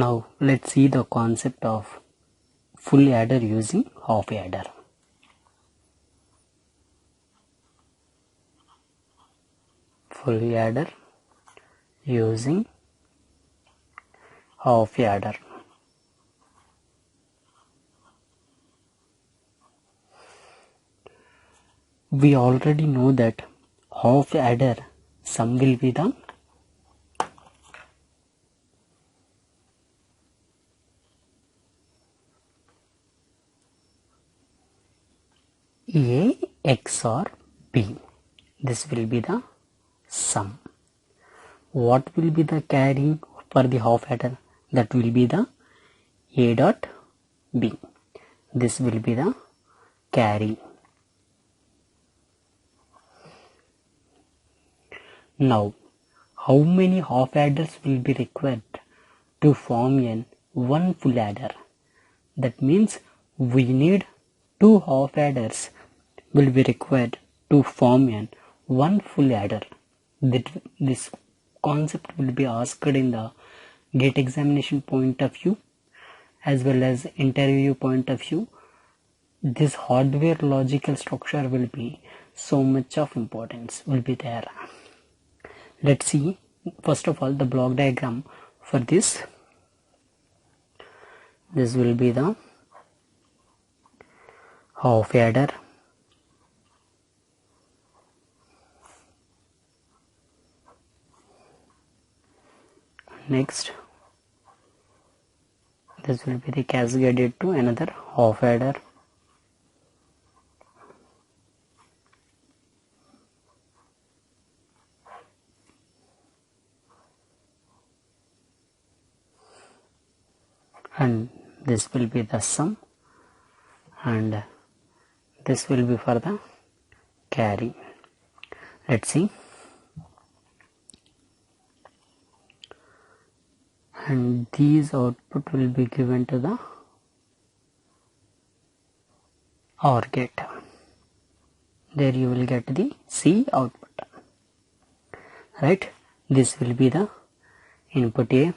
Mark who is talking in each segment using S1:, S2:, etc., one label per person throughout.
S1: Now let's see the concept of full adder using half adder. Full adder using half adder. We already know that half adder sum will be the A XOR B. This will be the sum. What will be the carry for the half adder? That will be the A dot B. This will be the carry. Now, how many half adders will be required to form one full adder? That means we need two half adders will be required to form one full adder. This concept will be asked in the GATE examination point of view as well as interview point of view. This hardware logical structure will be so much of importance will be there. Let's see first of all the block diagram for this. This will be the half adder. Next, this will be the cascaded to another half adder. And this will be the sum, and this will be for the carry. Let's see. And these output will be given to the OR gate. There you will get the C output. Right? This will be the input A,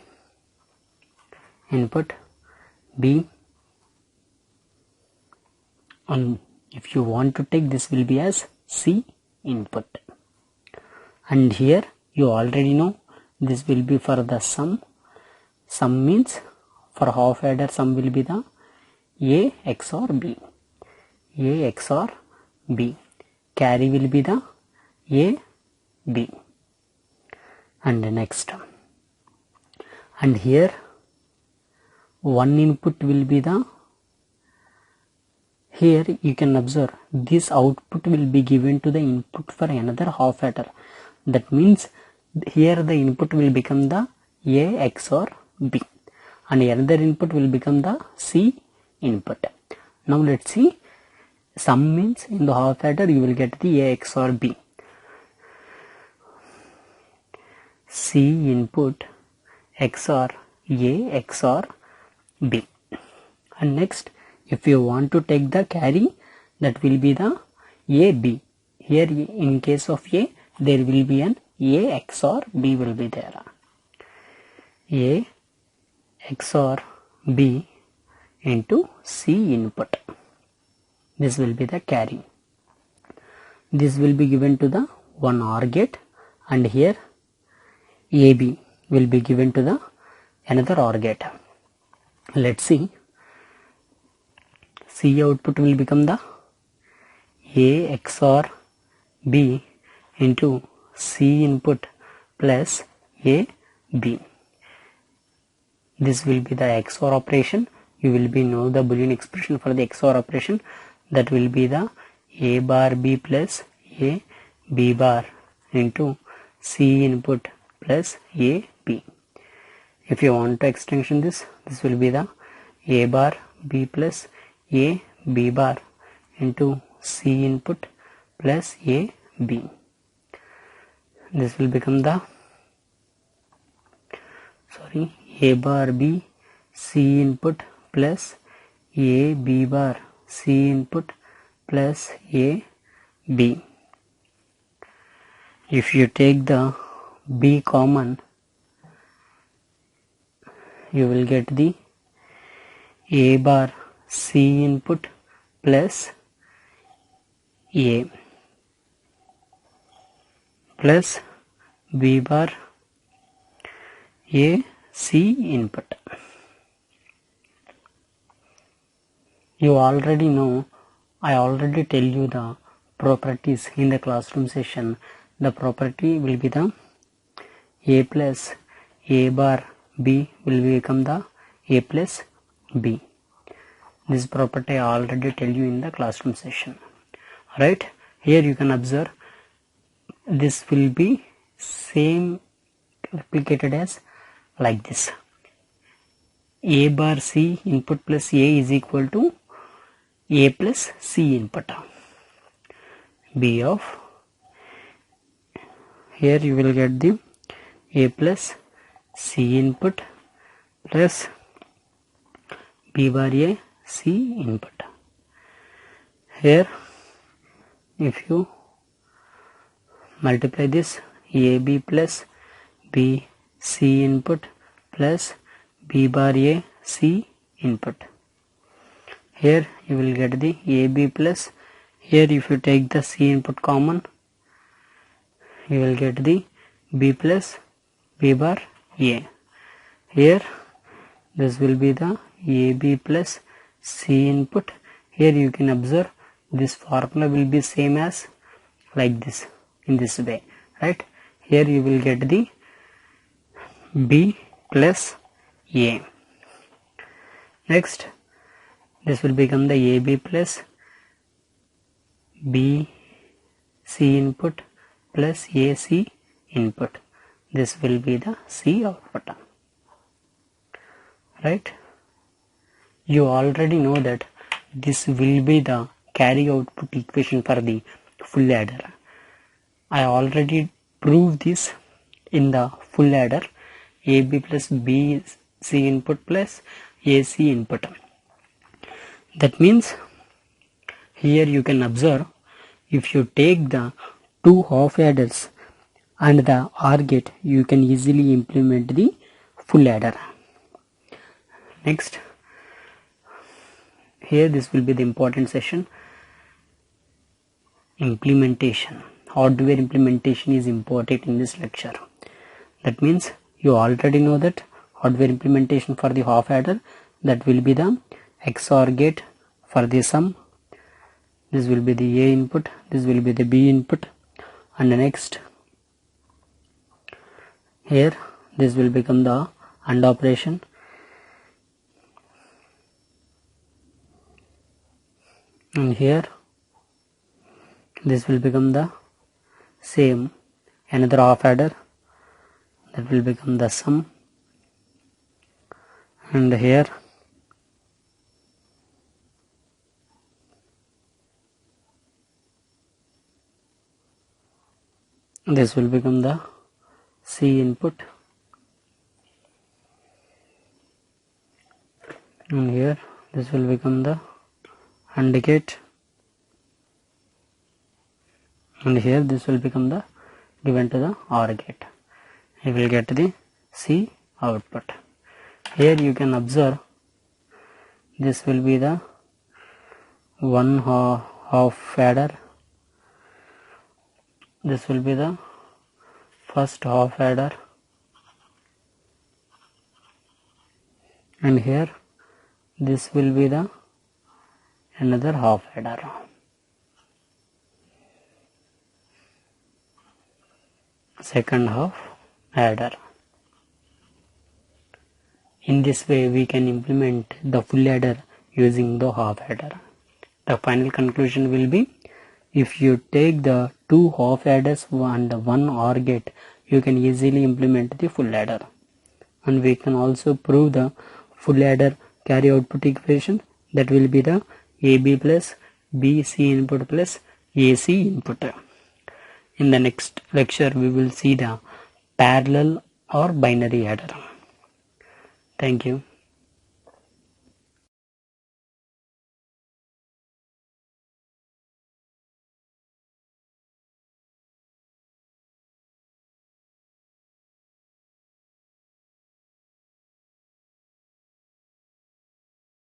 S1: input B, and if you want to take, this will be as C input. And here you already know this will be for the sum. Sum means for half adder sum will be the A XOR B. A XOR B. Carry will be the A B. And next. And here one input will be the, here you can observe this output will be given to the input for another half adder. That means here the input will become the A XOR B and another input will become the C input. Now let's see, sum means in the half adder you will get the A XOR B. C input XOR A XOR B. And next, if you want to take the carry, that will be the AB. Here in case of A, there will be an A XOR B will be there. A XOR B into C input. This will be the carry. This will be given to the one OR gate, and here AB will be given to the another OR gate. Let's see. C output will become the A XOR B into C input plus A B. This will be the XOR operation. You will be know the Boolean expression for the XOR operation. That will be the A bar B plus A B bar into C input plus A B. If you want to extension this will be the A bar B plus A B bar into C input plus A B. This will become the A bar B C input plus A B bar C input plus A B. If you take the B common, you will get the A bar C input plus A plus B bar A C input. You already know, I already tell you the properties in the classroom session. The property will be the A plus A bar B will become the A plus B. This property I already tell you in the classroom session. Right? Here you can observe this will be same replicated as like this. A bar C input plus A is equal to A plus C input. B of, here you will get the A plus C input plus B bar A C input. Here if you multiply this, AB plus B C input plus B bar A C input. Here you will get the AB plus, here if you take the C input common, you will get the B plus B bar A. Here this will be the AB plus C input. Here you can observe this formula will be same as like this, in this way, right? Here you will get the B plus A. Next this will become the AB plus B C input plus AC input. This will be the C output, right? You already know that this will be the carry output equation for the full adder. I already proved this in the full adder, AB plus B C input plus AC input. That means here you can observe, if you take the two half adders and the OR gate, you can easily implement the full adder. Next, here this will be the important session, implementation. Hardware implementation is important in this lecture. That means you already know that hardware implementation for the half adder, that will be the XOR gate for the sum. This will be the A input, this will be the B input, and the next here this will become the AND operation. And here this will become the same, another half adder, that will become the sum. And here this will become the C input, and here this will become the AND gate, and here this will become the given to the OR gate. You will get the C output. Here you can observe this will be the one half adder, this will be the first half adder, and here this will be the another half adder. Second half adder. In this way we can implement the full adder using the half adder. The final conclusion will be, if you take the two half adders and one OR gate, you can easily implement the full adder. And we can also prove the full adder carry output equation, that will be the AB plus BC input plus AC input. In the next lecture we will see the parallel or binary adder. Thank you.